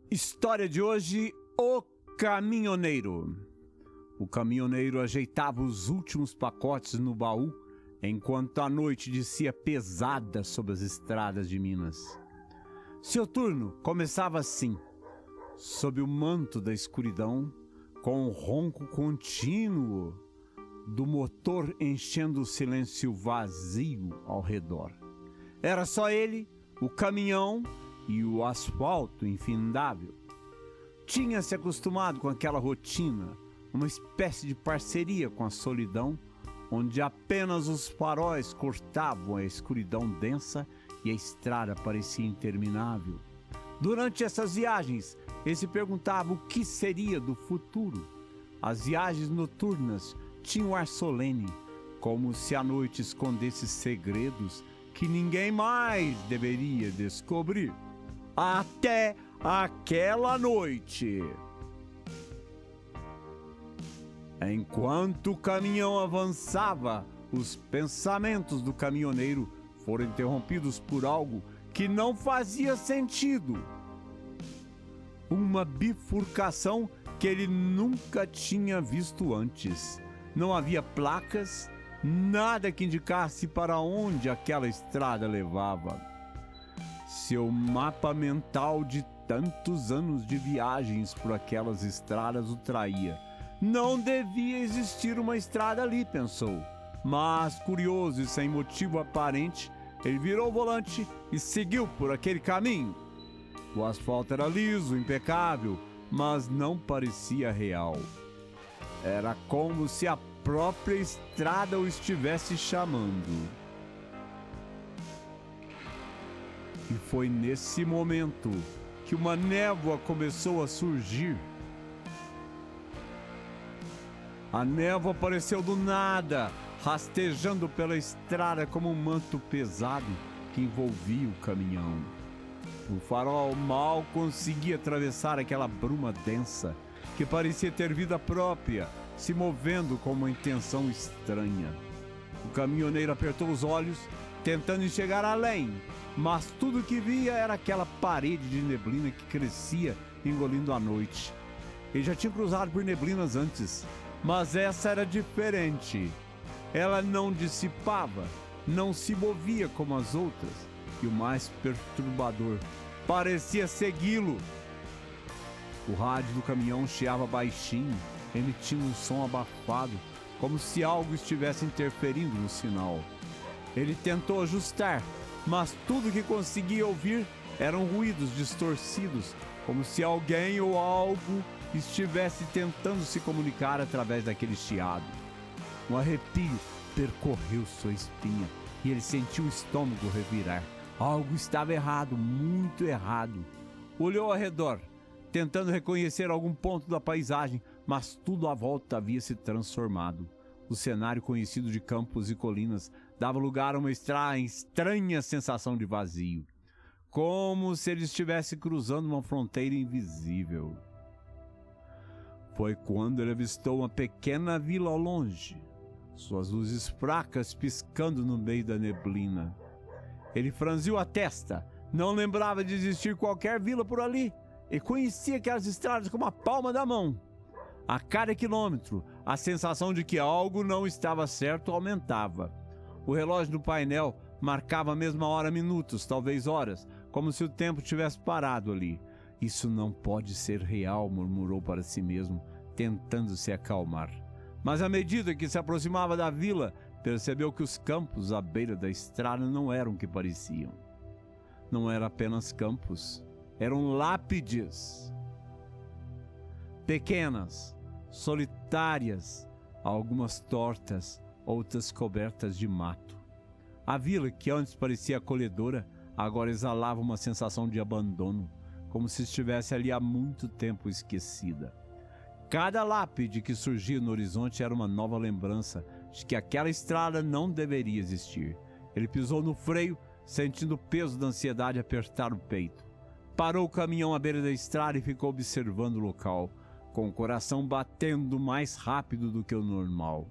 História de hoje: O Caminhoneiro. O caminhoneiro ajeitava os últimos pacotes no baú enquanto a noite descia pesada sobre as estradas de Minas. Seu turno começava assim, sob o manto da escuridão, com o ronco contínuo do motor enchendo o silêncio vazio ao redor. Era só ele, o caminhão e o asfalto infindável. Tinha se acostumado com aquela rotina, uma espécie de parceria com a solidão, onde apenas os faróis cortavam a escuridão densa e a estrada parecia interminável. Durante essas viagens, ele se perguntava o que seria do futuro. As viagens noturnas tinham ar solene, como se a noite escondesse segredos que ninguém mais deveria descobrir. Até aquela noite. Enquanto o caminhão avançava, os pensamentos do caminhoneiro foram interrompidos por algo que não fazia sentido. Uma bifurcação que ele nunca tinha visto antes. Não havia placas, nada que indicasse para onde aquela estrada levava. Seu mapa mental de tantos anos de viagens por aquelas estradas o traía. Não devia existir uma estrada ali, pensou. Mas, curioso e sem motivo aparente, ele virou o volante e seguiu por aquele caminho. O asfalto era liso, impecável, mas não parecia real. Era como se a própria estrada o estivesse chamando. E foi nesse momento que uma névoa começou a surgir. A névoa apareceu do nada, rastejando pela estrada como um manto pesado que envolvia o caminhão. O farol mal conseguia atravessar aquela bruma densa, que parecia ter vida própria, se movendo com uma intenção estranha. O caminhoneiro apertou os olhos, tentando enxergar além, mas tudo que via era aquela parede de neblina que crescia, engolindo a noite. Ele já tinha cruzado por neblinas antes, mas essa era diferente. Ela não dissipava, não se movia como as outras, e o mais perturbador, parecia segui-lo. O rádio do caminhão chiava baixinho, emitindo um som abafado, como se algo estivesse interferindo no sinal. Ele tentou ajustar, mas tudo que conseguia ouvir eram ruídos distorcidos, como se alguém ou algo estivesse tentando se comunicar através daquele chiado. Um arrepio percorreu sua espinha e ele sentiu o estômago revirar. Algo estava errado, muito errado. Olhou ao redor, tentando reconhecer algum ponto da paisagem, mas tudo à volta havia se transformado. O cenário conhecido de campos e colinas dava lugar a uma estranha sensação de vazio, como se ele estivesse cruzando uma fronteira invisível. Foi quando ele avistou uma pequena vila ao longe, suas luzes fracas piscando no meio da neblina. Ele franziu a testa, não lembrava de existir qualquer vila por ali, e conhecia aquelas estradas como a palma da mão. A cada quilômetro, a sensação de que algo não estava certo aumentava. O relógio do painel marcava a mesma hora minutos, talvez horas, como se o tempo tivesse parado ali. Isso não pode ser real, murmurou para si mesmo, tentando se acalmar. Mas à medida que se aproximava da vila, percebeu que os campos à beira da estrada não eram o que pareciam. Não eram apenas campos, eram lápides. Pequenas, solitárias, algumas tortas, outras cobertas de mato. A vila, que antes parecia acolhedora, agora exalava uma sensação de abandono, como se estivesse ali há muito tempo esquecida. Cada lápide que surgia no horizonte era uma nova lembrança de que aquela estrada não deveria existir. Ele pisou no freio, sentindo o peso da ansiedade apertar o peito. Parou o caminhão à beira da estrada e ficou observando o local, com o coração batendo mais rápido do que o normal.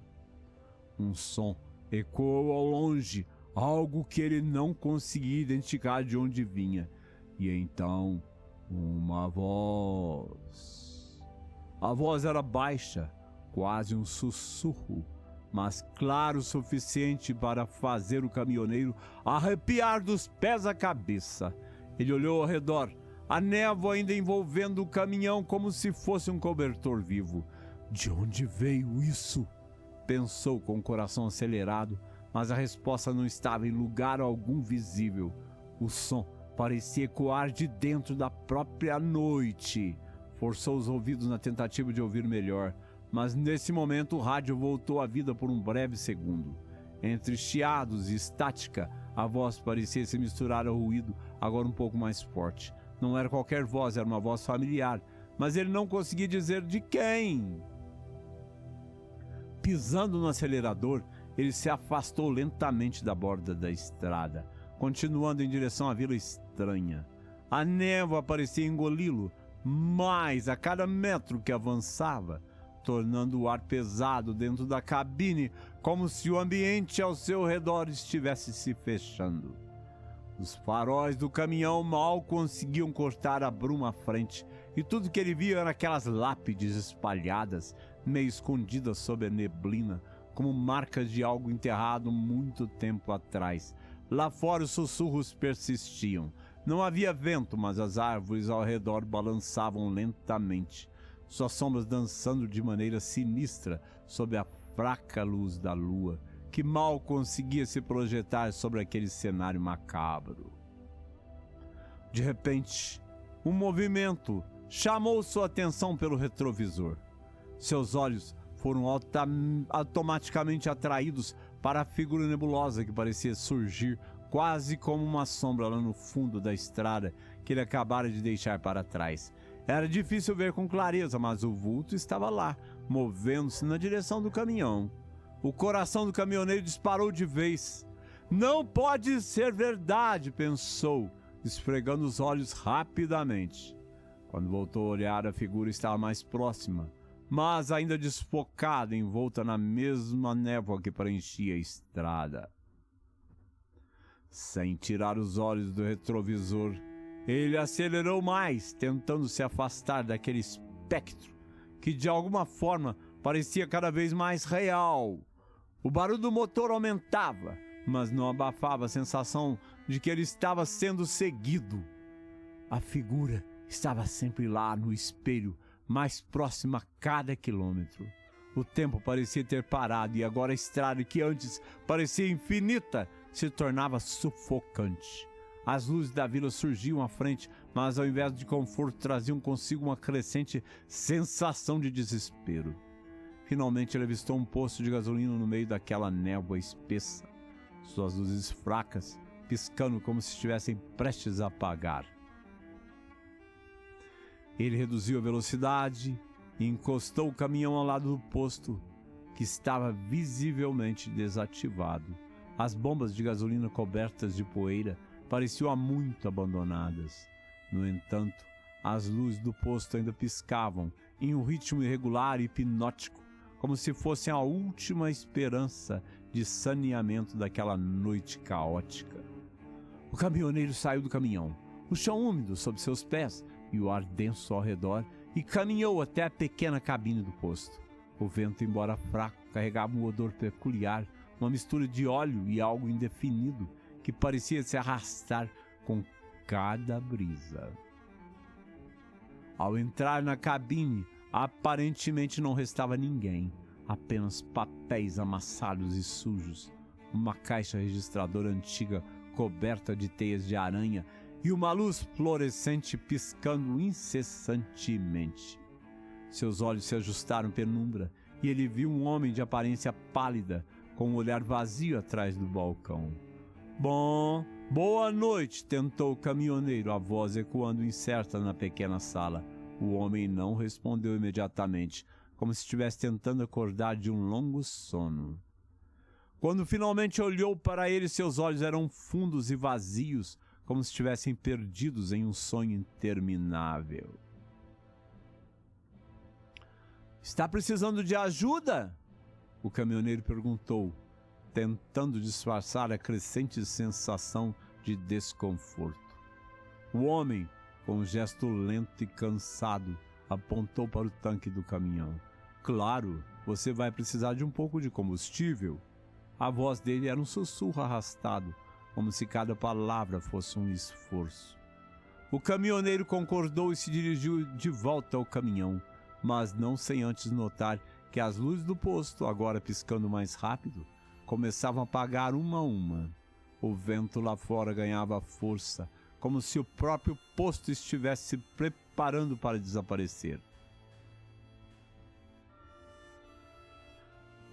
Um som ecoou ao longe, algo que ele não conseguia identificar de onde vinha. E então, Uma voz. A voz era baixa, quase um sussurro, mas claro o suficiente para fazer o caminhoneiro arrepiar dos pés à cabeça. Ele olhou ao redor, a névoa ainda envolvendo o caminhão como se fosse um cobertor vivo. De onde veio isso? Pensou com o coração acelerado, mas a resposta não estava em lugar algum visível. O som parecia ecoar de dentro da própria noite. Forçou os ouvidos na tentativa de ouvir melhor, mas nesse momento o rádio voltou à vida por um breve segundo. Entre chiados e estática, a voz parecia se misturar ao ruído, agora um pouco mais forte. Não era qualquer voz, era uma voz familiar, mas ele não conseguia dizer de quem. Pisando no acelerador, ele se afastou lentamente da borda da estrada, continuando em direção à vila estranha. A névoa parecia engoli-lo mais a cada metro que avançava, tornando o ar pesado dentro da cabine, como se o ambiente ao seu redor estivesse se fechando. Os faróis do caminhão mal conseguiam cortar a bruma à frente, e tudo que ele via eram aquelas lápides espalhadas, meio escondidas sob a neblina, como marcas de algo enterrado muito tempo atrás. Lá fora os sussurros persistiam. Não havia vento, mas as árvores ao redor balançavam lentamente, suas sombras dançando de maneira sinistra sob a fraca luz da lua, que mal conseguia se projetar sobre aquele cenário macabro. De repente, um movimento chamou sua atenção pelo retrovisor. Seus olhos foram automaticamente atraídos para a figura nebulosa que parecia surgir quase como uma sombra lá no fundo da estrada que ele acabara de deixar para trás. Era difícil ver com clareza, mas o vulto estava lá, movendo-se na direção do caminhão. O coração do caminhoneiro disparou de vez. Não pode ser verdade, pensou, esfregando os olhos rapidamente. Quando voltou a olhar, a figura estava mais próxima, mas ainda desfocada, envolta na mesma névoa que preenchia a estrada. Sem tirar os olhos do retrovisor, ele acelerou mais, tentando se afastar daquele espectro que de alguma forma parecia cada vez mais real. O barulho do motor aumentava, mas não abafava a sensação de que ele estava sendo seguido. A figura estava sempre lá no espelho, mais próxima a cada quilômetro. O tempo parecia ter parado e agora a estrada, que antes parecia infinita, se tornava sufocante. As luzes da vila surgiam à frente, mas ao invés de conforto traziam consigo uma crescente sensação de desespero. Finalmente ele avistou um posto de gasolina no meio daquela névoa espessa, suas luzes fracas piscando como se estivessem prestes a apagar. Ele reduziu a velocidade e encostou o caminhão ao lado do posto, que estava visivelmente desativado. As bombas de gasolina cobertas de poeira pareciam há muito abandonadas. No entanto, as luzes do posto ainda piscavam em um ritmo irregular e hipnótico, como se fossem a última esperança de saneamento daquela noite caótica. O caminhoneiro saiu do caminhão, o chão úmido sob seus pés e o ar denso ao redor, e caminhou até a pequena cabine do posto. O vento, embora fraco, carregava um odor peculiar, uma mistura de óleo e algo indefinido que parecia se arrastar com cada brisa. Ao entrar na cabine, aparentemente não restava ninguém, apenas papéis amassados e sujos, uma caixa registradora antiga coberta de teias de aranha e uma luz fluorescente piscando incessantemente. Seus olhos se ajustaram à penumbra e ele viu um homem de aparência pálida, com um olhar vazio atrás do balcão. Bom, boa noite, tentou o caminhoneiro, a voz ecoando incerta na pequena sala. O homem não respondeu imediatamente, como se estivesse tentando acordar de um longo sono. Quando finalmente olhou para ele, seus olhos eram fundos e vazios, como se estivessem perdidos em um sonho interminável. Está precisando de ajuda? O caminhoneiro perguntou, tentando disfarçar a crescente sensação de desconforto. O homem, Com um gesto lento e cansado, apontou para o tanque do caminhão. Claro, você vai precisar de um pouco de combustível. A voz dele era um sussurro arrastado, como se cada palavra fosse um esforço. O caminhoneiro concordou e se dirigiu de volta ao caminhão, mas não sem antes notar que as luzes do posto, agora piscando mais rápido, começavam a apagar uma a uma. O vento lá fora ganhava força, como se o próprio posto estivesse se preparando para desaparecer.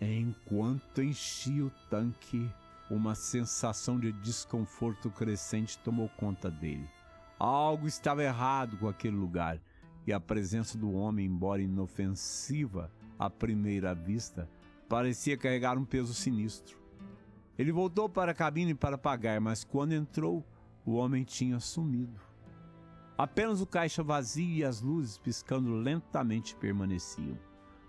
Enquanto enchia o tanque, uma sensação de desconforto crescente tomou conta dele. Algo estava errado com aquele lugar, e a presença do homem, embora inofensiva à primeira vista, parecia carregar um peso sinistro. Ele voltou para a cabine para pagar, mas quando entrou, o homem tinha sumido. Apenas o caixa vazio e as luzes piscando lentamente permaneciam.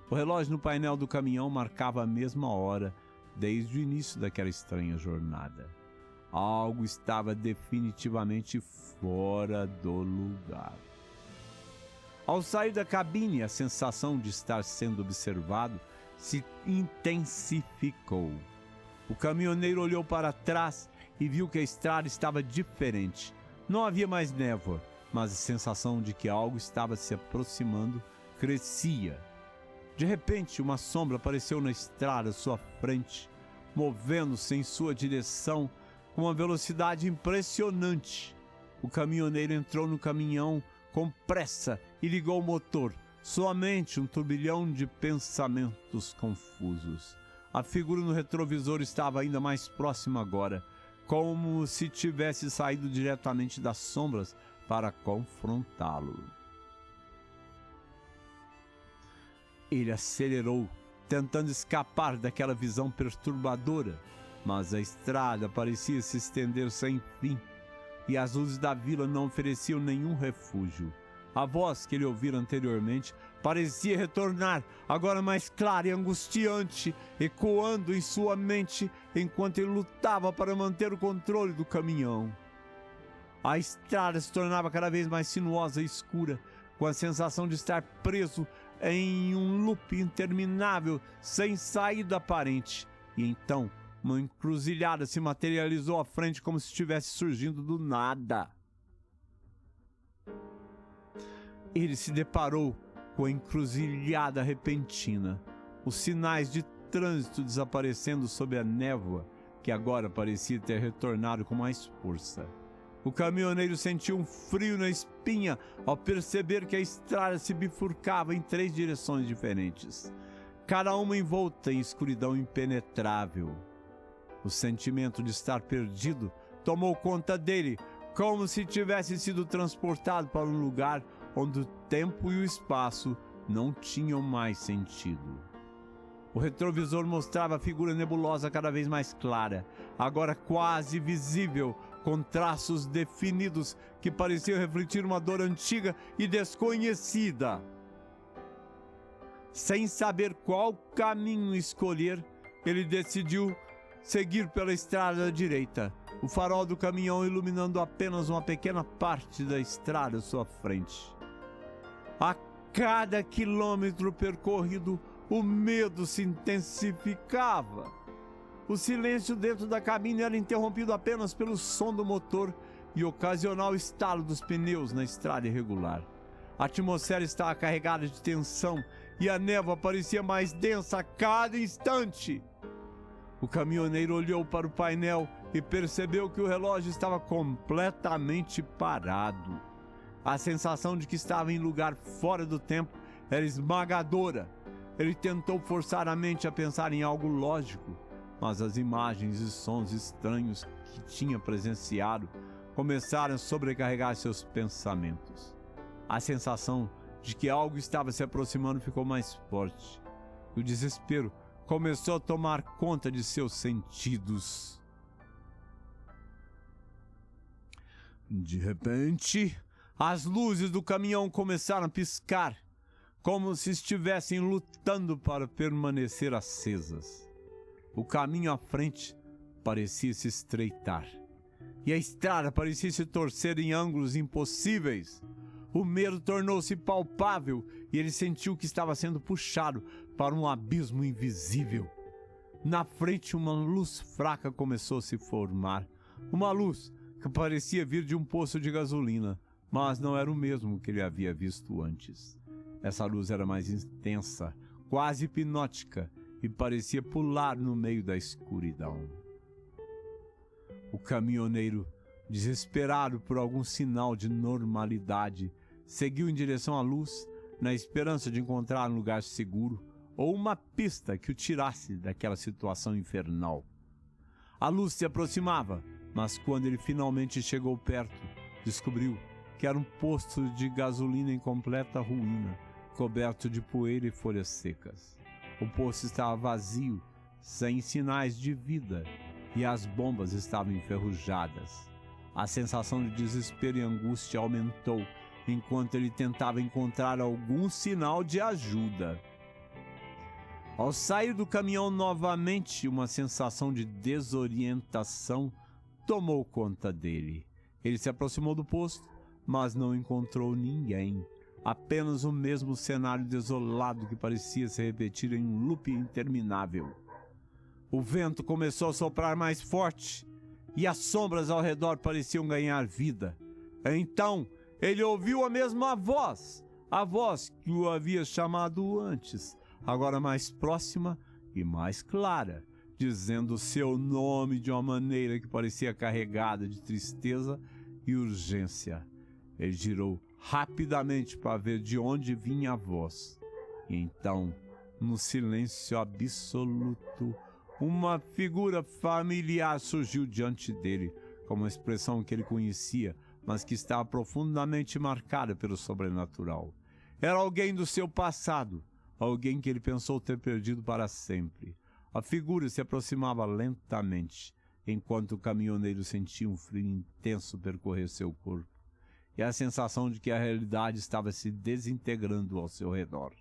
O relógio no painel do caminhão marcava a mesma hora desde o início daquela estranha jornada. Algo estava definitivamente fora do lugar. Ao sair da cabine, a sensação de estar sendo observado se intensificou. O caminhoneiro olhou para trás e viu que a estrada estava diferente. Não havia mais névoa, mas a sensação de que algo estava se aproximando crescia. De repente, uma sombra apareceu na estrada à sua frente, movendo-se em sua direção com uma velocidade impressionante. O caminhoneiro entrou no caminhão com pressa e ligou o motor. Somente um turbilhão de pensamentos confusos. A figura no retrovisor estava ainda mais próxima agora, como se tivesse saído diretamente das sombras para confrontá-lo. Ele acelerou, tentando escapar daquela visão perturbadora, mas a estrada parecia se estender sem fim, e as luzes da vila não ofereciam nenhum refúgio. A voz que ele ouvira anteriormente parecia retornar, agora mais clara e angustiante, ecoando em sua mente enquanto ele lutava para manter o controle do caminhão. A estrada se tornava cada vez mais sinuosa e escura, com a sensação de estar preso em um loop interminável, sem saída aparente. E então, uma encruzilhada se materializou à frente como se estivesse surgindo do nada. Ele se deparou com a encruzilhada repentina, os sinais de trânsito desaparecendo sob a névoa, que agora parecia ter retornado com mais força. O caminhoneiro sentiu um frio na espinha ao perceber que a estrada se bifurcava em 3 direções diferentes, cada uma envolta em escuridão impenetrável. O sentimento de estar perdido tomou conta dele, como se tivesse sido transportado para um lugar onde o tempo e o espaço não tinham mais sentido. O retrovisor mostrava a figura nebulosa cada vez mais clara, agora quase visível, com traços definidos que pareciam refletir uma dor antiga e desconhecida. Sem saber qual caminho escolher, ele decidiu seguir pela estrada direita, o farol do caminhão iluminando apenas uma pequena parte da estrada à sua frente. A cada quilômetro percorrido, o medo se intensificava. O silêncio dentro da cabine era interrompido apenas pelo som do motor e o ocasional estalo dos pneus na estrada irregular. A atmosfera estava carregada de tensão e a névoa parecia mais densa a cada instante. O caminhoneiro olhou para o painel e percebeu que o relógio estava completamente parado. A sensação de que estava em lugar fora do tempo era esmagadora. Ele tentou forçar a mente a pensar em algo lógico, mas as imagens e sons estranhos que tinha presenciado começaram a sobrecarregar seus pensamentos. A sensação de que algo estava se aproximando ficou mais forte. O desespero começou a tomar conta de seus sentidos. De repente, as luzes do caminhão começaram a piscar, como se estivessem lutando para permanecer acesas. O caminho à frente parecia se estreitar, e a estrada parecia se torcer em ângulos impossíveis. O medo tornou-se palpável e ele sentiu que estava sendo puxado para um abismo invisível. Na frente, uma luz fraca começou a se formar. Uma luz que parecia vir de um poço de gasolina, mas não era o mesmo que ele havia visto antes. Essa luz era mais intensa, quase hipnótica, e parecia pular no meio da escuridão. O caminhoneiro, desesperado por algum sinal de normalidade, seguiu em direção à luz, na esperança de encontrar um lugar seguro ou uma pista que o tirasse daquela situação infernal. A luz se aproximava, mas quando ele finalmente chegou perto, descobriu que era um posto de gasolina em completa ruína, coberto de poeira e folhas secas. O posto estava vazio, sem sinais de vida, e as bombas estavam enferrujadas. A sensação de desespero e angústia aumentou enquanto ele tentava encontrar algum sinal de ajuda. Ao sair do caminhão novamente, uma sensação de desorientação tomou conta dele. Ele se aproximou do posto, mas não encontrou ninguém. Apenas o mesmo cenário desolado que parecia se repetir em um loop interminável. O vento começou a soprar mais forte e as sombras ao redor pareciam ganhar vida. Então, ele ouviu a mesma voz, a voz que o havia chamado antes, agora mais próxima e mais clara, dizendo seu nome de uma maneira que parecia carregada de tristeza e urgência. Ele girou rapidamente para ver de onde vinha a voz. E então, no silêncio absoluto, uma figura familiar surgiu diante dele, com uma expressão que ele conhecia, mas que estava profundamente marcada pelo sobrenatural. Era alguém do seu passado, alguém que ele pensou ter perdido para sempre. A figura se aproximava lentamente, enquanto o caminhoneiro sentia um frio intenso percorrer seu corpo, e a sensação de que a realidade estava se desintegrando ao seu redor.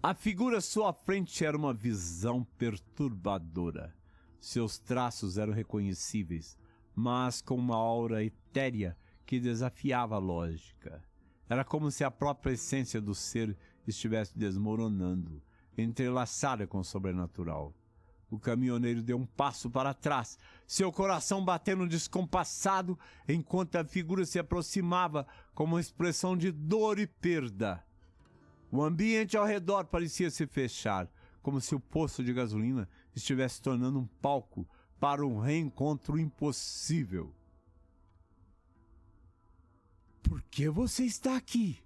A figura à sua frente era uma visão perturbadora. Seus traços eram reconhecíveis, mas com uma aura etérea que desafiava a lógica. Era como se a própria essência do ser estivesse desmoronando, entrelaçada com o sobrenatural. O caminhoneiro deu um passo para trás, seu coração batendo descompassado, enquanto a figura se aproximava com uma expressão de dor e perda. O ambiente ao redor parecia se fechar, como se o poço de gasolina estivesse tornando um palco para um reencontro impossível. "Por que você está aqui?"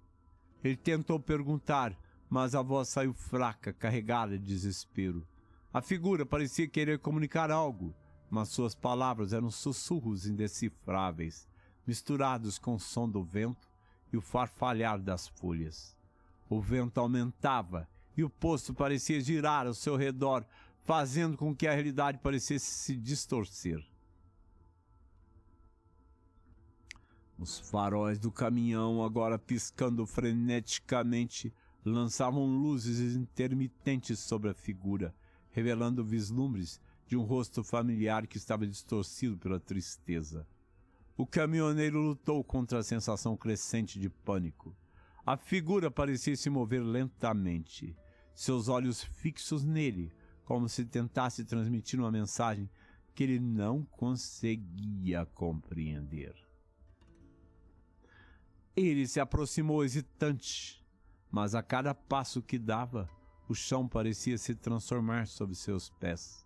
Ele tentou perguntar, mas a voz saiu fraca, carregada de desespero. A figura parecia querer comunicar algo, mas suas palavras eram sussurros indecifráveis, misturados com o som do vento e o farfalhar das folhas. O vento aumentava e o poço parecia girar ao seu redor, fazendo com que a realidade parecesse se distorcer. Os faróis do caminhão, agora piscando freneticamente, lançavam luzes intermitentes sobre a figura, revelando vislumbres de um rosto familiar que estava distorcido pela tristeza. O caminhoneiro lutou contra a sensação crescente de pânico. A figura parecia se mover lentamente, seus olhos fixos nele, como se tentasse transmitir uma mensagem que ele não conseguia compreender. Ele se aproximou hesitante, mas a cada passo que dava, o chão parecia se transformar sob seus pés.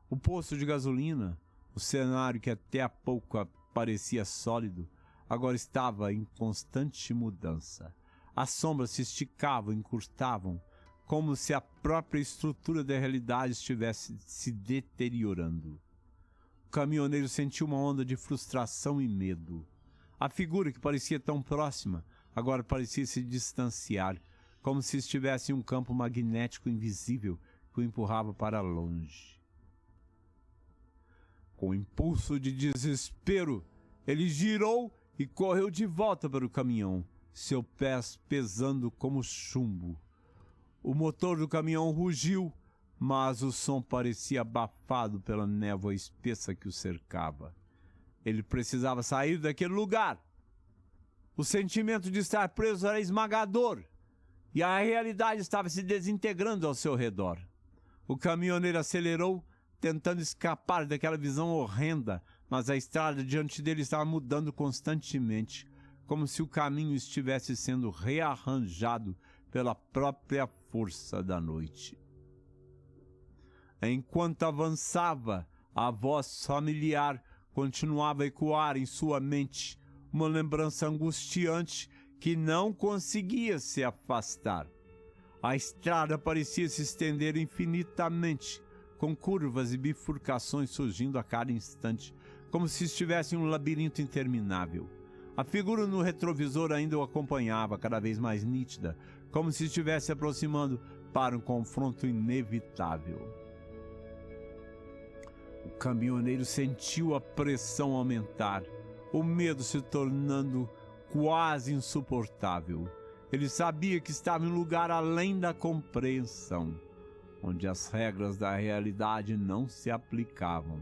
O poço de gasolina, o cenário que até há pouco parecia sólido, agora estava em constante mudança. As sombras se esticavam e encurtavam, como se a própria estrutura da realidade estivesse se deteriorando. O caminhoneiro sentiu uma onda de frustração e medo. A figura que parecia tão próxima, agora parecia se distanciar, como se estivesse em um campo magnético invisível que o empurrava para longe. Com um impulso de desespero, ele girou e correu de volta para o caminhão, seu pé pesando como chumbo. O motor do caminhão rugiu, mas o som parecia abafado pela névoa espessa que o cercava. Ele precisava sair daquele lugar. O sentimento de estar preso era esmagador e a realidade estava se desintegrando ao seu redor. O caminhoneiro acelerou, tentando escapar daquela visão horrenda, mas a estrada diante dele estava mudando constantemente, como se o caminho estivesse sendo rearranjado pela própria força da noite. Enquanto avançava, a voz familiar continuava a ecoar em sua mente, uma lembrança angustiante que não conseguia se afastar. A estrada parecia se estender infinitamente, com curvas e bifurcações surgindo a cada instante, como se estivesse em um labirinto interminável. A figura no retrovisor ainda o acompanhava, cada vez mais nítida, como se estivesse aproximando para um confronto inevitável. O caminhoneiro sentiu a pressão aumentar, o medo se tornando quase insuportável. Ele sabia que estava em um lugar além da compreensão, onde as regras da realidade não se aplicavam.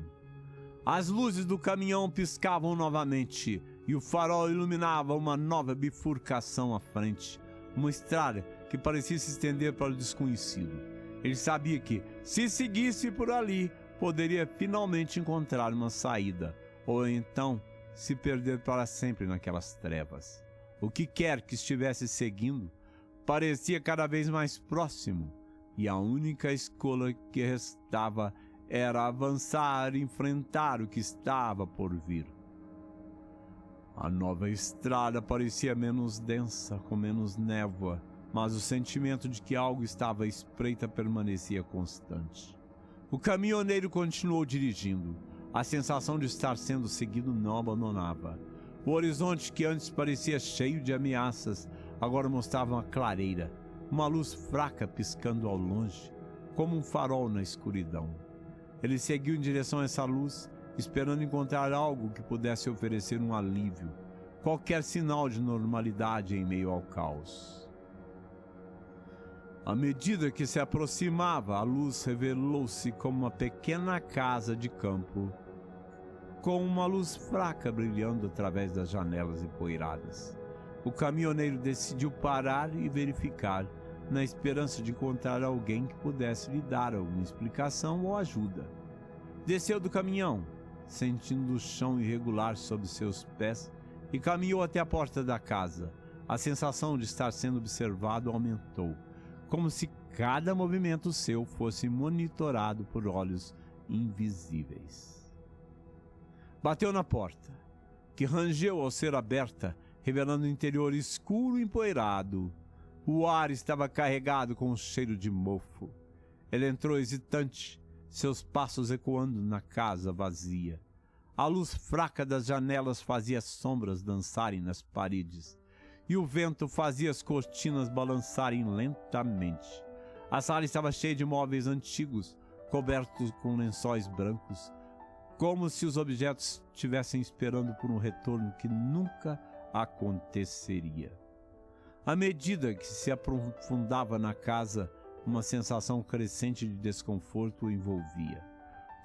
As luzes do caminhão piscavam novamente e o farol iluminava uma nova bifurcação à frente, uma estrada que parecia se estender para o desconhecido. Ele sabia que, se seguisse por ali, poderia finalmente encontrar uma saída, ou então se perder para sempre naquelas trevas. O que quer que estivesse seguindo parecia cada vez mais próximo, e a única escolha que restava era avançar e enfrentar o que estava por vir. A nova estrada parecia menos densa, com menos névoa, mas o sentimento de que algo estava à espreita permanecia constante. O caminhoneiro continuou dirigindo. A sensação de estar sendo seguido não abandonava. O horizonte, que antes parecia cheio de ameaças, agora mostrava uma clareira, uma luz fraca piscando ao longe, como um farol na escuridão. Ele seguiu em direção a essa luz, esperando encontrar algo que pudesse oferecer um alívio, qualquer sinal de normalidade em meio ao caos. À medida que se aproximava, a luz revelou-se como uma pequena casa de campo, com uma luz fraca brilhando através das janelas empoeiradas. O caminhoneiro decidiu parar e verificar, na esperança de encontrar alguém que pudesse lhe dar alguma explicação ou ajuda. Desceu do caminhão, sentindo o chão irregular sob seus pés, e caminhou até a porta da casa. A sensação de estar sendo observado aumentou, como se cada movimento seu fosse monitorado por olhos invisíveis. Bateu na porta, que rangeu ao ser aberta, revelando o interior escuro e empoeirado. O ar estava carregado com um cheiro de mofo. Ele entrou hesitante, seus passos ecoando na casa vazia. A luz fraca das janelas fazia as sombras dançarem nas paredes, e o vento fazia as cortinas balançarem lentamente. A sala estava cheia de móveis antigos, cobertos com lençóis brancos, como se os objetos estivessem esperando por um retorno que nunca aconteceria. À medida que se aprofundava na casa, uma sensação crescente de desconforto o envolvia.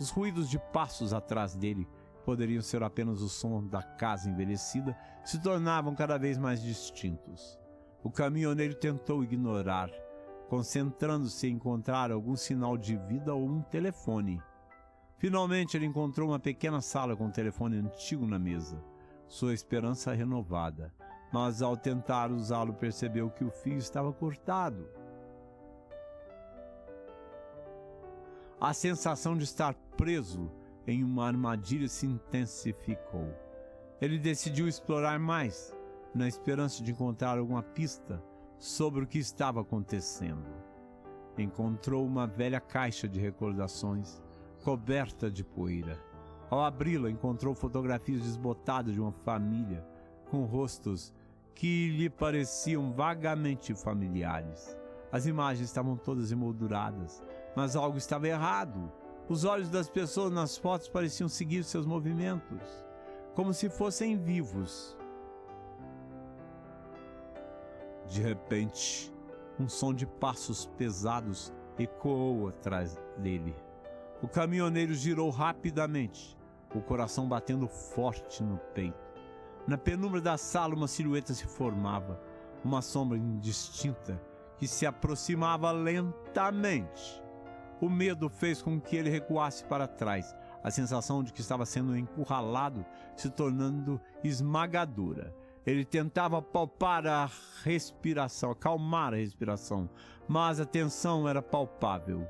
Os ruídos de passos atrás dele, poderiam ser apenas o som da casa envelhecida, se tornavam cada vez mais distintos. O caminhoneiro tentou ignorar, concentrando-se em encontrar algum sinal de vida ou um telefone. Finalmente ele encontrou uma pequena sala com um telefone antigo na mesa, sua esperança renovada, mas ao tentar usá-lo percebeu que o fio estava cortado. A sensação de estar preso em uma armadilha se intensificou. Ele decidiu explorar mais, na esperança de encontrar alguma pista sobre o que estava acontecendo. Encontrou uma velha caixa de recordações, coberta de poeira. Ao abri-la, encontrou fotografias desbotadas de uma família, com rostos que lhe pareciam vagamente familiares. As imagens estavam todas emolduradas, mas algo estava errado. Os olhos das pessoas nas fotos pareciam seguir seus movimentos, como se fossem vivos. De repente, um som de passos pesados ecoou atrás dele. O caminhoneiro girou rapidamente. o coração batendo forte no peito. Na penumbra da sala, uma silhueta se formava, uma sombra indistinta que se aproximava lentamente. O medo fez com que ele recuasse para trás, a sensação de que estava sendo encurralado se tornando esmagadora. Ele tentava palpar a respiração, acalmar a respiração, mas a tensão era palpável.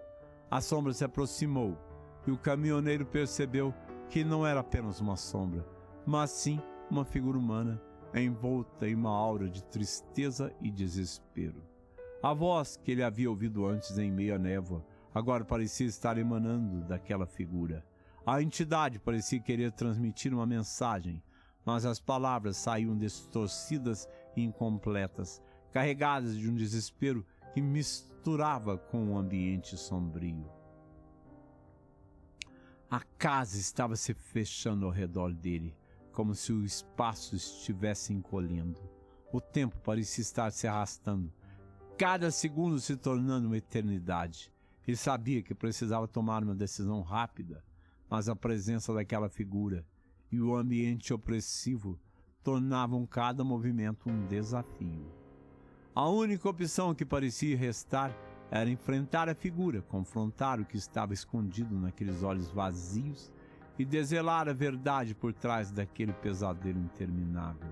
A sombra se aproximou e o caminhoneiro percebeu que não era apenas uma sombra, mas sim uma figura humana envolta em uma aura de tristeza e desespero. A voz que ele havia ouvido antes em meio à névoa agora parecia estar emanando daquela figura. A entidade parecia querer transmitir uma mensagem, mas as palavras saíam distorcidas e incompletas, carregadas de um desespero que misturava com o ambiente sombrio. A casa estava se fechando ao redor dele, como se o espaço estivesse encolhendo. O tempo parecia estar se arrastando, cada segundo se tornando uma eternidade. Ele sabia que precisava tomar uma decisão rápida, mas a presença daquela figura e o ambiente opressivo tornavam cada movimento um desafio. A única opção que parecia restar era enfrentar a figura, confrontar o que estava escondido naqueles olhos vazios e desvelar a verdade por trás daquele pesadelo interminável.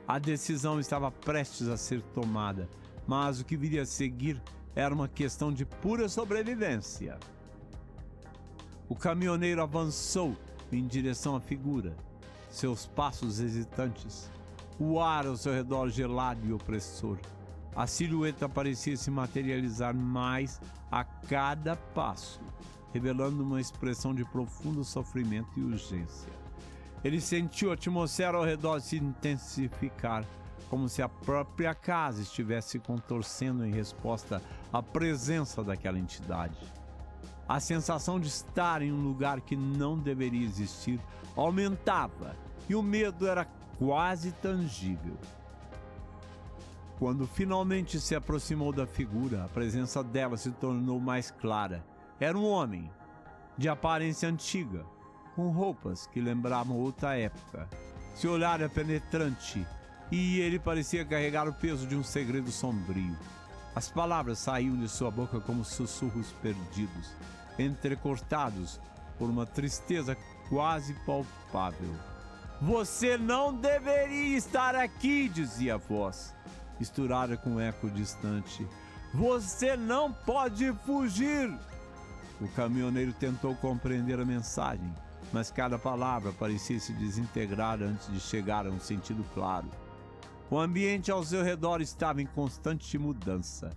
A decisão estava prestes a ser tomada, mas o que viria a seguir era uma questão de pura sobrevivência. O caminhoneiro avançou em direção à figura, seus passos hesitantes, o ar ao seu redor gelado e opressor. A silhueta parecia se materializar mais a cada passo, revelando uma expressão de profundo sofrimento e urgência. Ele sentiu a atmosfera ao redor se intensificar, como se a própria casa estivesse se contorcendo em resposta à presença daquela entidade. A sensação de estar em um lugar que não deveria existir aumentava e o medo era quase tangível. Quando finalmente se aproximou da figura, a presença dela se tornou mais clara. Era um homem, de aparência antiga, com roupas que lembravam outra época. Seu olhar era penetrante e ele parecia carregar o peso de um segredo sombrio. As palavras saíam de sua boca como sussurros perdidos, entrecortados por uma tristeza quase palpável. "Você não deveria estar aqui", dizia a voz, misturada com um eco distante. "Você não pode fugir." O caminhoneiro tentou compreender a mensagem, mas cada palavra parecia se desintegrar antes de chegar a um sentido claro. O ambiente ao seu redor estava em constante mudança,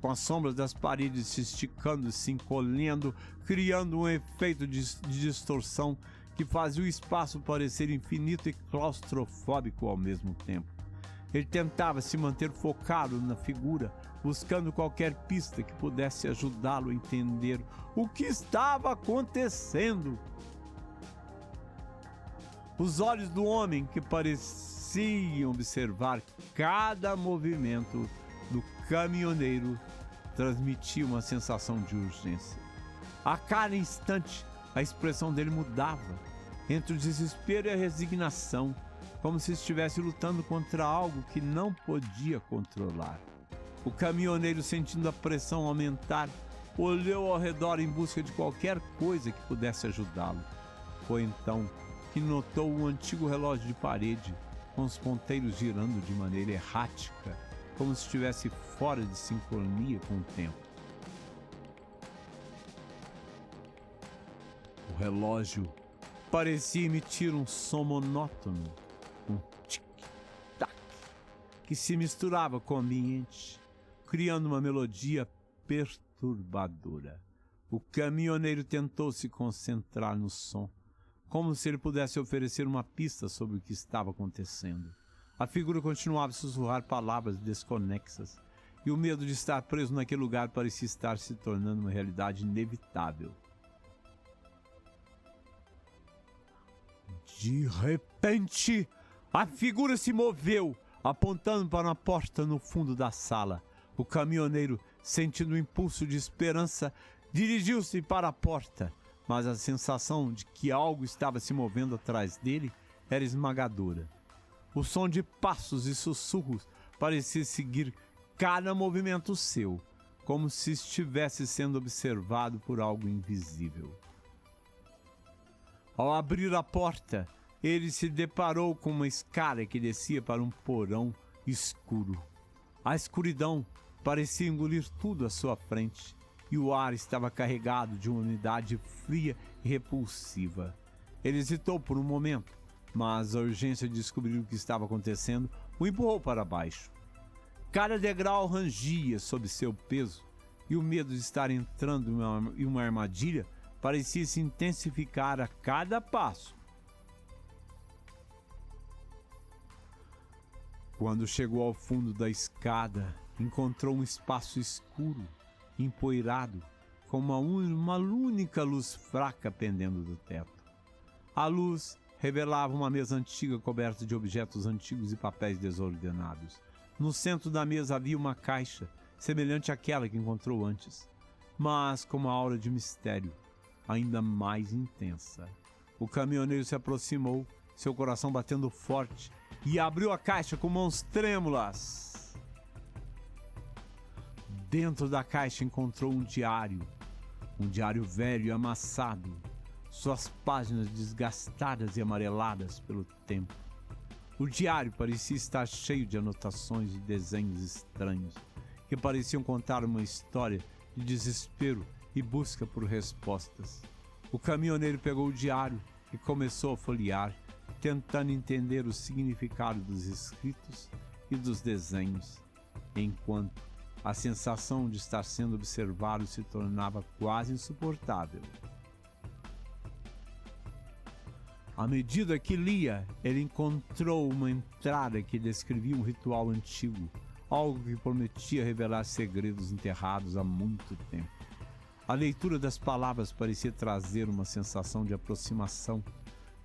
com as sombras das paredes se esticando e se encolhendo, criando um efeito de distorção que fazia o espaço parecer infinito e claustrofóbico ao mesmo tempo. Ele tentava se manter focado na figura, buscando qualquer pista que pudesse ajudá-lo a entender o que estava acontecendo. Os olhos do homem, que pareciam observar cada movimento do caminhoneiro, transmitiam uma sensação de urgência. A cada instante, a expressão dele mudava, entre o desespero e a resignação, como se estivesse lutando contra algo que não podia controlar. O caminhoneiro, sentindo a pressão aumentar, olhou ao redor em busca de qualquer coisa que pudesse ajudá-lo. Foi então que notou um antigo relógio de parede, com os ponteiros girando de maneira errática, como se estivesse fora de sincronia com o tempo. O relógio parecia emitir um som monótono, um tic-tac, que se misturava com o ambiente, criando uma melodia perturbadora. O caminhoneiro tentou se concentrar no som, como se ele pudesse oferecer uma pista sobre o que estava acontecendo. A figura continuava a sussurrar palavras desconexas, e o medo de estar preso naquele lugar parecia estar se tornando uma realidade inevitável. De repente, a figura se moveu, apontando para uma porta no fundo da sala. O caminhoneiro, sentindo um impulso de esperança, dirigiu-se para a porta, mas a sensação de que algo estava se movendo atrás dele era esmagadora. O som de passos e sussurros parecia seguir cada movimento seu, como se estivesse sendo observado por algo invisível. Ao abrir a porta, ele se deparou com uma escada que descia para um porão escuro. A escuridão parecia engolir tudo à sua frente, e o ar estava carregado de uma umidade fria e repulsiva. Ele hesitou por um momento, mas a urgência de descobrir o que estava acontecendo o empurrou para baixo. Cada degrau rangia sob seu peso, e o medo de estar entrando em uma armadilha parecia se intensificar a cada passo. Quando chegou ao fundo da escada, encontrou um espaço escuro, empoeirado, com uma única luz fraca pendendo do teto. A luz revelava uma mesa antiga coberta de objetos antigos e papéis desordenados. No centro da mesa havia uma caixa, semelhante àquela que encontrou antes, mas com uma aura de mistério ainda mais intensa. O caminhoneiro se aproximou, seu coração batendo forte, e abriu a caixa com mãos trêmulas. Dentro da caixa encontrou um diário velho e amassado, suas páginas desgastadas e amareladas pelo tempo. O diário parecia estar cheio de anotações e desenhos estranhos, que pareciam contar uma história de desespero e busca por respostas. O caminhoneiro pegou o diário e começou a folhear, tentando entender o significado dos escritos e dos desenhos, enquanto a sensação de estar sendo observado se tornava quase insuportável. À medida que lia, ele encontrou uma entrada que descrevia um ritual antigo, algo que prometia revelar segredos enterrados há muito tempo. A leitura das palavras parecia trazer uma sensação de aproximação,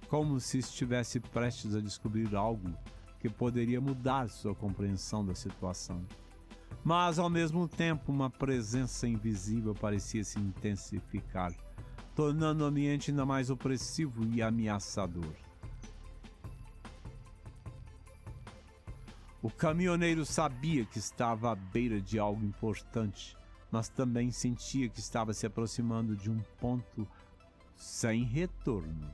como se estivesse prestes a descobrir algo que poderia mudar sua compreensão da situação. Mas, ao mesmo tempo, uma presença invisível parecia se intensificar, tornando o ambiente ainda mais opressivo e ameaçador. O caminhoneiro sabia que estava à beira de algo importante, mas também sentia que estava se aproximando de um ponto sem retorno.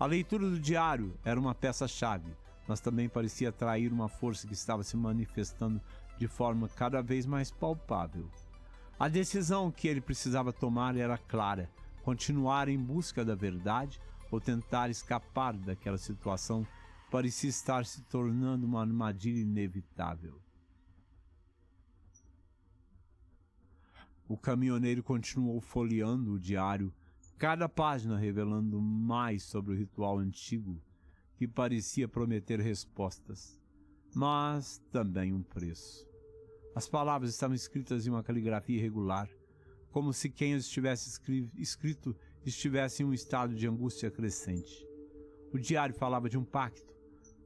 A leitura do diário era uma peça-chave, mas também parecia atrair uma força que estava se manifestando de forma cada vez mais palpável. A decisão que ele precisava tomar era clara: continuar em busca da verdade ou tentar escapar daquela situação que parecia estar se tornando uma armadilha inevitável. O caminhoneiro continuou folheando o diário, cada página revelando mais sobre o ritual antigo que parecia prometer respostas, mas também um preço. As palavras estavam escritas em uma caligrafia irregular, como se quem as tivesse escrito estivesse em um estado de angústia crescente. O diário falava de um pacto,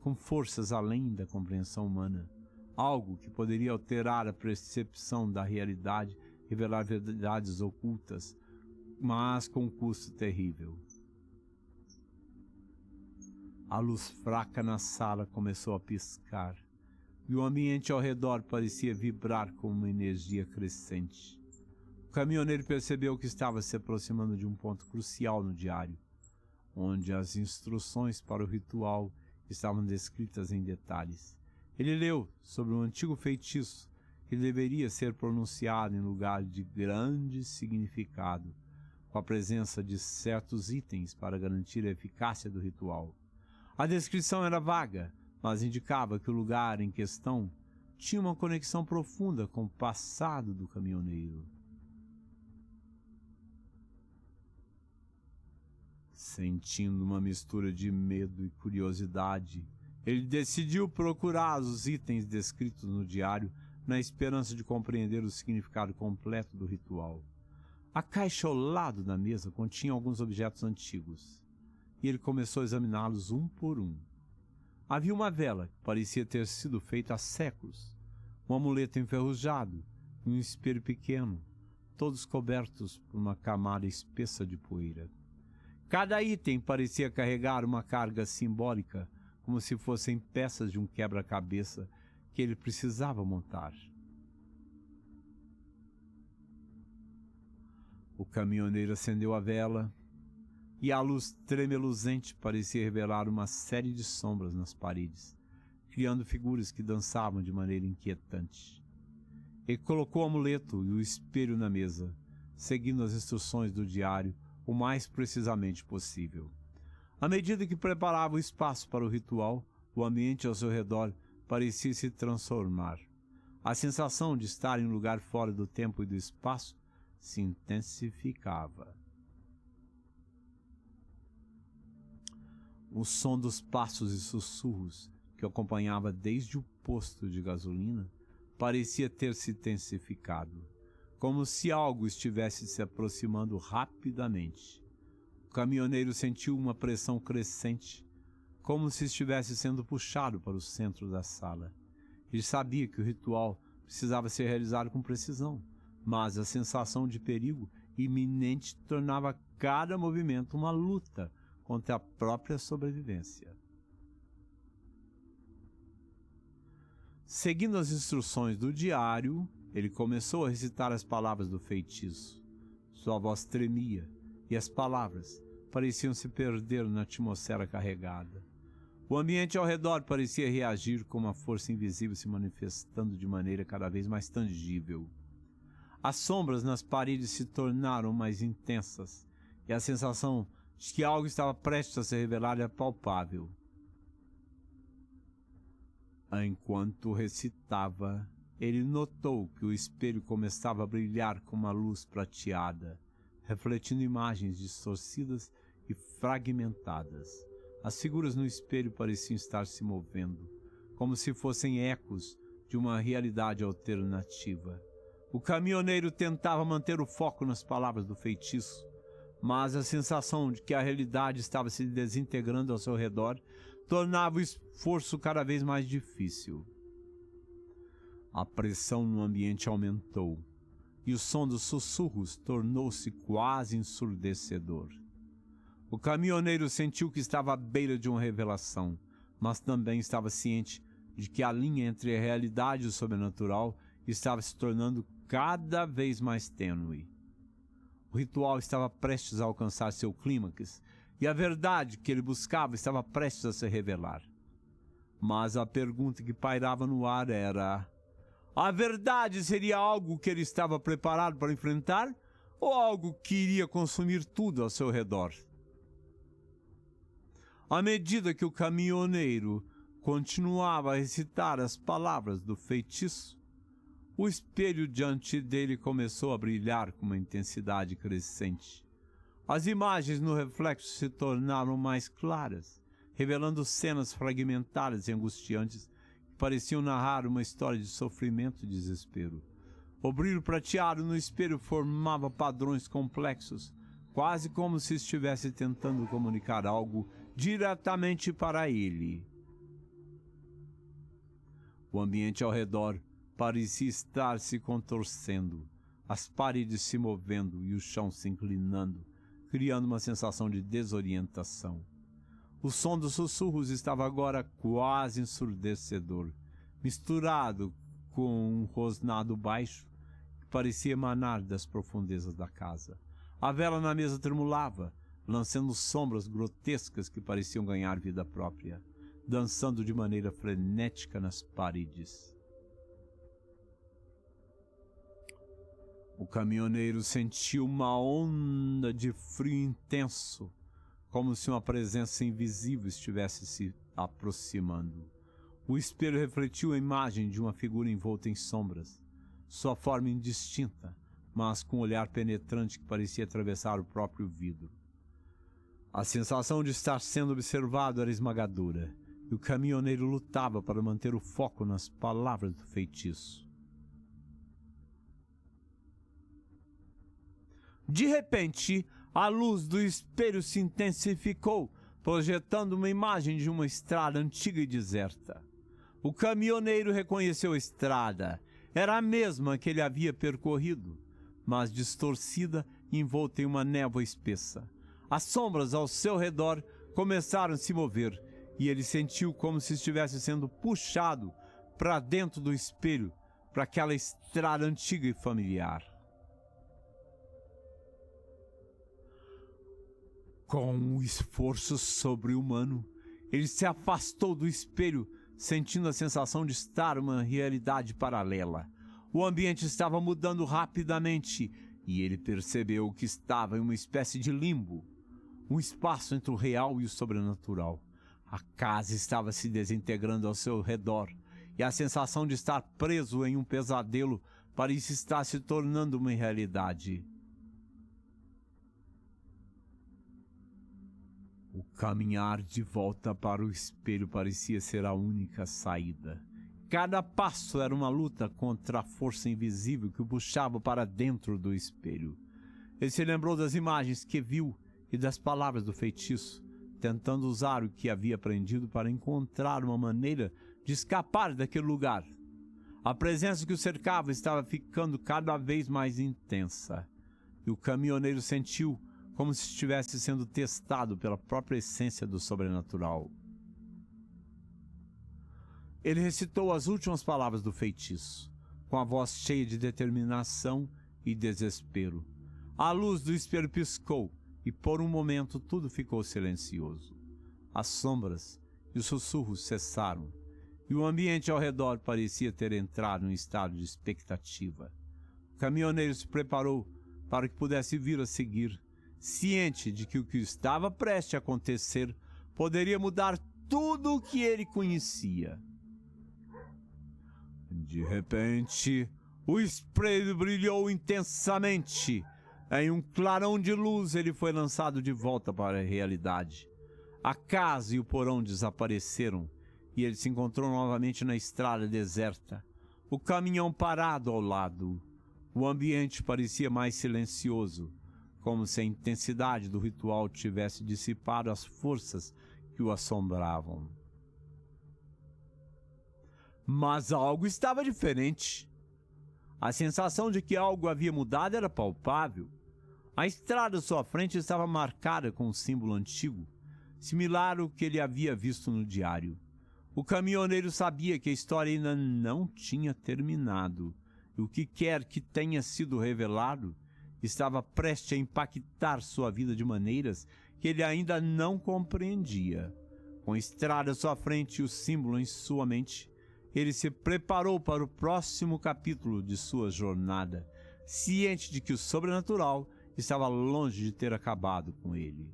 com forças além da compreensão humana, algo que poderia alterar a percepção da realidade, revelar verdades ocultas, mas com um custo terrível. A luz fraca na sala começou a piscar, e o ambiente ao redor parecia vibrar com uma energia crescente. O caminhoneiro percebeu que estava se aproximando de um ponto crucial no diário, onde as instruções para o ritual estavam descritas em detalhes. Ele leu sobre um antigo feitiço que deveria ser pronunciado em lugar de grande significado, com a presença de certos itens para garantir a eficácia do ritual. A descrição era vaga, mas indicava que o lugar em questão tinha uma conexão profunda com o passado do caminhoneiro. Sentindo uma mistura de medo e curiosidade, ele decidiu procurar os itens descritos no diário na esperança de compreender o significado completo do ritual. A caixa ao lado da mesa continha alguns objetos antigos, e ele começou a examiná-los um por um. Havia uma vela que parecia ter sido feita há séculos, um amuleto enferrujado e um espelho pequeno, todos cobertos por uma camada espessa de poeira. Cada item parecia carregar uma carga simbólica, como se fossem peças de um quebra-cabeça que ele precisava montar. O caminhoneiro acendeu a vela e a luz tremeluzente parecia revelar uma série de sombras nas paredes, criando figuras que dançavam de maneira inquietante. Ele colocou o amuleto e o espelho na mesa, seguindo as instruções do diário o mais precisamente possível. À medida que preparava o espaço para o ritual, o ambiente ao seu redor parecia se transformar. A sensação de estar em um lugar fora do tempo e do espaço se intensificava. O som dos passos e sussurros que o acompanhava desde o posto de gasolina parecia ter se intensificado, como se algo estivesse se aproximando rapidamente. O caminhoneiro sentiu uma pressão crescente, como se estivesse sendo puxado para o centro da sala. Ele sabia que o ritual precisava ser realizado com precisão, mas a sensação de perigo iminente tornava cada movimento uma luta contra a própria sobrevivência. Seguindo as instruções do diário, ele começou a recitar as palavras do feitiço. Sua voz tremia e as palavras pareciam se perder na atmosfera carregada. O ambiente ao redor parecia reagir com uma força invisível se manifestando de maneira cada vez mais tangível. As sombras nas paredes se tornaram mais intensas e a sensação de que algo estava prestes a se revelar era palpável. Enquanto recitava, ele notou que o espelho começava a brilhar com uma luz prateada, refletindo imagens distorcidas e fragmentadas. As figuras no espelho pareciam estar se movendo, como se fossem ecos de uma realidade alternativa. O caminhoneiro tentava manter o foco nas palavras do feitiço, mas a sensação de que a realidade estava se desintegrando ao seu redor tornava o esforço cada vez mais difícil. A pressão no ambiente aumentou e o som dos sussurros tornou-se quase ensurdecedor. O caminhoneiro sentiu que estava à beira de uma revelação, mas também estava ciente de que a linha entre a realidade e o sobrenatural estava se tornando cada vez mais tênue. O ritual estava prestes a alcançar seu clímax e a verdade que ele buscava estava prestes a se revelar. Mas a pergunta que pairava no ar era: a verdade seria algo que ele estava preparado para enfrentar ou algo que iria consumir tudo ao seu redor? À medida que o caminhoneiro continuava a recitar as palavras do feitiço, o espelho diante dele começou a brilhar com uma intensidade crescente. As imagens no reflexo se tornaram mais claras, revelando cenas fragmentadas e angustiantes que pareciam narrar uma história de sofrimento e desespero. O brilho prateado no espelho formava padrões complexos, quase como se estivesse tentando comunicar algo diretamente para ele. O ambiente ao redor parecia estar se contorcendo, as paredes se movendo e o chão se inclinando, criando uma sensação de desorientação. O som dos sussurros estava agora quase ensurdecedor, misturado com um rosnado baixo que parecia emanar das profundezas da casa. A vela na mesa tremulava, lançando sombras grotescas que pareciam ganhar vida própria, dançando de maneira frenética nas paredes. O caminhoneiro sentiu uma onda de frio intenso, como se uma presença invisível estivesse se aproximando. O espelho refletiu a imagem de uma figura envolta em sombras, sua forma indistinta, mas com um olhar penetrante que parecia atravessar o próprio vidro. A sensação de estar sendo observado era esmagadora, e o caminhoneiro lutava para manter o foco nas palavras do feitiço. De repente, a luz do espelho se intensificou, projetando uma imagem de uma estrada antiga e deserta. O caminhoneiro reconheceu a estrada. Era a mesma que ele havia percorrido, mas distorcida e envolta em uma névoa espessa. As sombras ao seu redor começaram a se mover e ele sentiu como se estivesse sendo puxado para dentro do espelho, para aquela estrada antiga e familiar. Com um esforço sobre-humano, ele se afastou do espelho, sentindo a sensação de estar em uma realidade paralela. O ambiente estava mudando rapidamente e ele percebeu que estava em uma espécie de limbo, um espaço entre o real e o sobrenatural. A casa estava se desintegrando ao seu redor e a sensação de estar preso em um pesadelo parecia estar se tornando uma realidade. O caminhar de volta para o espelho parecia ser a única saída. Cada passo era uma luta contra a força invisível que o puxava para dentro do espelho. Ele se lembrou das imagens que viu e das palavras do feitiço, tentando usar o que havia aprendido para encontrar uma maneira de escapar daquele lugar. A presença que o cercava estava ficando cada vez mais intensa, e o caminhoneiro sentiu como se estivesse sendo testado pela própria essência do sobrenatural. Ele recitou as últimas palavras do feitiço, com a voz cheia de determinação e desespero. A luz do espelho piscou e por um momento tudo ficou silencioso. As sombras e os sussurros cessaram e o ambiente ao redor parecia ter entrado em um estado de expectativa. O caminhoneiro se preparou para o que pudesse vir a seguir, ciente de que o que estava prestes a acontecer poderia mudar tudo o que ele conhecia. De repente, o espelho brilhou intensamente. Em um clarão de luz, ele foi lançado de volta para a realidade. A casa e o porão desapareceram e ele se encontrou novamente na estrada deserta, o caminhão parado ao lado. O ambiente parecia mais silencioso, como se a intensidade do ritual tivesse dissipado as forças que o assombravam. Mas algo estava diferente. A sensação de que algo havia mudado era palpável. A estrada à sua frente estava marcada com um símbolo antigo, similar ao que ele havia visto no diário. O caminhoneiro sabia que a história ainda não tinha terminado, e o que quer que tenha sido revelado estava prestes a impactar sua vida de maneiras que ele ainda não compreendia. Com a estrada à sua frente e o símbolo em sua mente, ele se preparou para o próximo capítulo de sua jornada, ciente de que o sobrenatural estava longe de ter acabado com ele.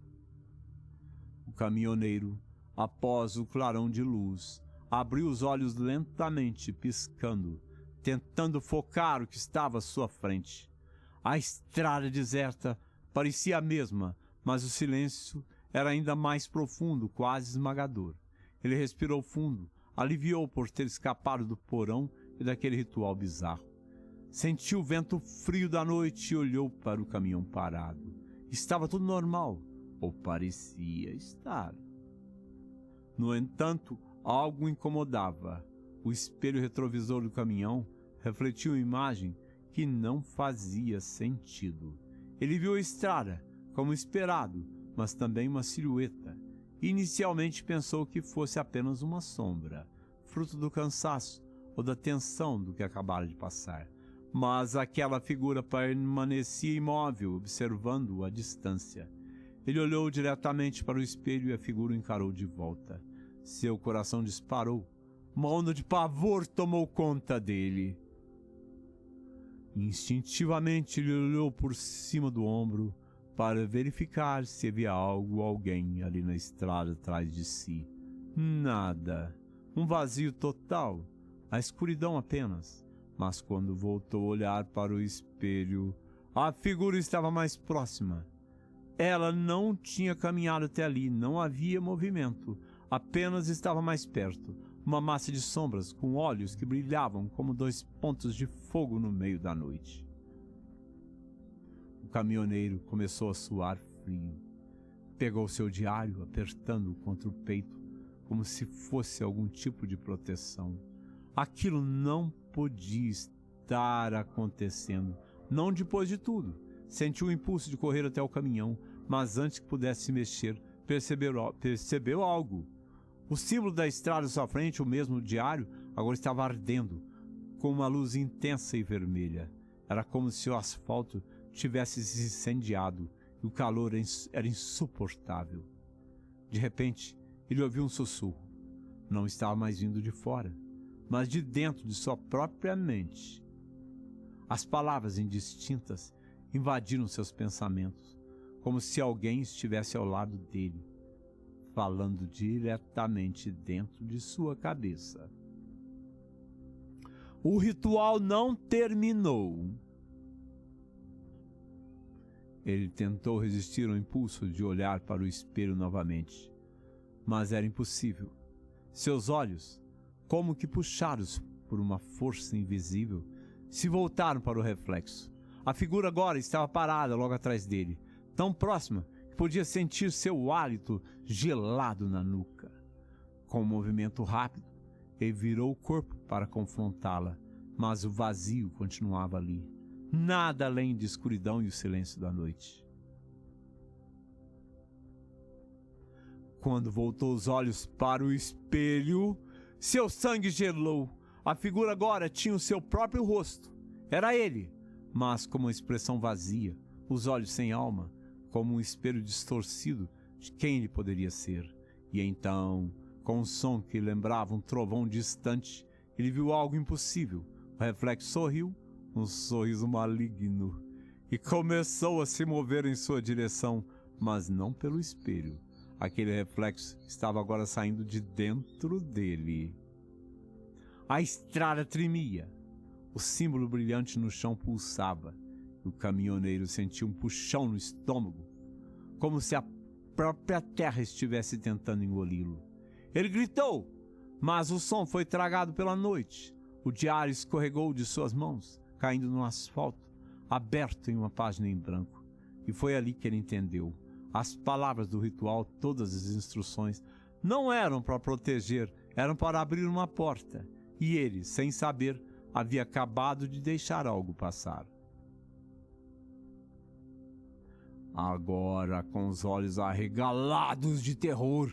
O caminhoneiro, após o clarão de luz, abriu os olhos lentamente, piscando, tentando focar o que estava à sua frente. A estrada deserta parecia a mesma, mas o silêncio era ainda mais profundo, quase esmagador. Ele respirou fundo, aliviou por ter escapado do porão e daquele ritual bizarro. Sentiu o vento frio da noite e olhou para o caminhão parado. Estava tudo normal, ou parecia estar. No entanto, algo o incomodava. O espelho retrovisor do caminhão refletiu uma imagem que não fazia sentido. Ele viu a estrada, como esperado, mas também uma silhueta. Inicialmente pensou que fosse apenas uma sombra, fruto do cansaço ou da tensão do que acabara de passar. Mas aquela figura permanecia imóvel, observando-o à distância. Ele olhou diretamente para o espelho e a figura o encarou de volta. Seu coração disparou. Uma onda de pavor tomou conta dele. Instintivamente ele olhou por cima do ombro para verificar se havia algo ou alguém ali na estrada atrás de si. Nada. Um vazio total. A escuridão apenas. Mas quando voltou a olhar para o espelho, a figura estava mais próxima. Ela não tinha caminhado até ali, não havia movimento, apenas estava mais perto. Uma massa de sombras com olhos que brilhavam como 2 pontos de fogo no meio da noite. O caminhoneiro começou a suar frio. Pegou seu diário, apertando-o contra o peito, como se fosse algum tipo de proteção. Aquilo não podia estar acontecendo. Não depois de tudo. Sentiu o impulso de correr até o caminhão, mas antes que pudesse se mexer, percebeu algo. O símbolo da estrada à sua frente, o mesmo diário, agora estava ardendo, com uma luz intensa e vermelha. Era como se o asfalto tivesse se incendiado e o calor era insuportável. De repente, ele ouviu um sussurro. Não estava mais vindo de fora, mas de dentro de sua própria mente. As palavras indistintas invadiram seus pensamentos, como se alguém estivesse ao lado dele, falando diretamente dentro de sua cabeça. O ritual não terminou. Ele tentou resistir ao impulso de olhar para o espelho novamente, mas era impossível. Seus olhos, como que puxados por uma força invisível, se voltaram para o reflexo. A figura agora estava parada logo atrás dele, tão próxima que podia sentir seu hálito gelado na nuca. Com um movimento rápido, ele virou o corpo para confrontá-la, mas o vazio continuava ali. Nada além de escuridão e o silêncio da noite. Quando voltou os olhos para o espelho, seu sangue gelou. A figura agora tinha o seu próprio rosto. Era ele, mas com uma expressão vazia, os olhos sem alma, como um espelho distorcido de quem ele poderia ser. E então, com um som que lembrava um trovão distante, ele viu algo impossível. O reflexo sorriu, um sorriso maligno, e começou a se mover em sua direção, mas não pelo espelho. Aquele reflexo estava agora saindo de dentro dele. A estrada tremia. O símbolo brilhante no chão pulsava. O caminhoneiro sentiu um puxão no estômago, como se a própria terra estivesse tentando engoli-lo. Ele gritou, mas o som foi tragado pela noite. O diário escorregou de suas mãos, caindo no asfalto, aberto em uma página em branco. E foi ali que ele entendeu. As palavras do ritual, todas as instruções, não eram para proteger, eram para abrir uma porta. E ele, sem saber, havia acabado de deixar algo passar. Agora, com os olhos arregalados de terror,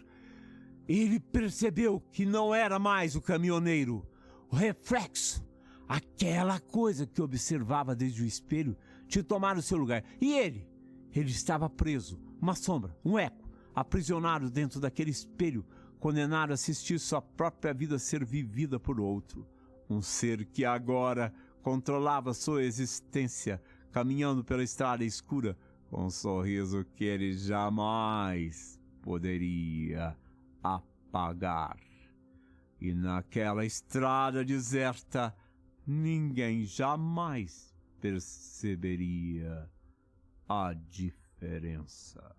ele percebeu que não era mais o caminhoneiro. O reflexo, aquela coisa que observava desde o espelho, tinha tomado o seu lugar. E ele estava preso, uma sombra, um eco, aprisionado dentro daquele espelho, condenado a assistir sua própria vida ser vivida por outro. Um ser que agora controlava sua existência, caminhando pela estrada escura, com um sorriso que ele jamais poderia apagar. E naquela estrada deserta, ninguém jamais perceberia a diferença.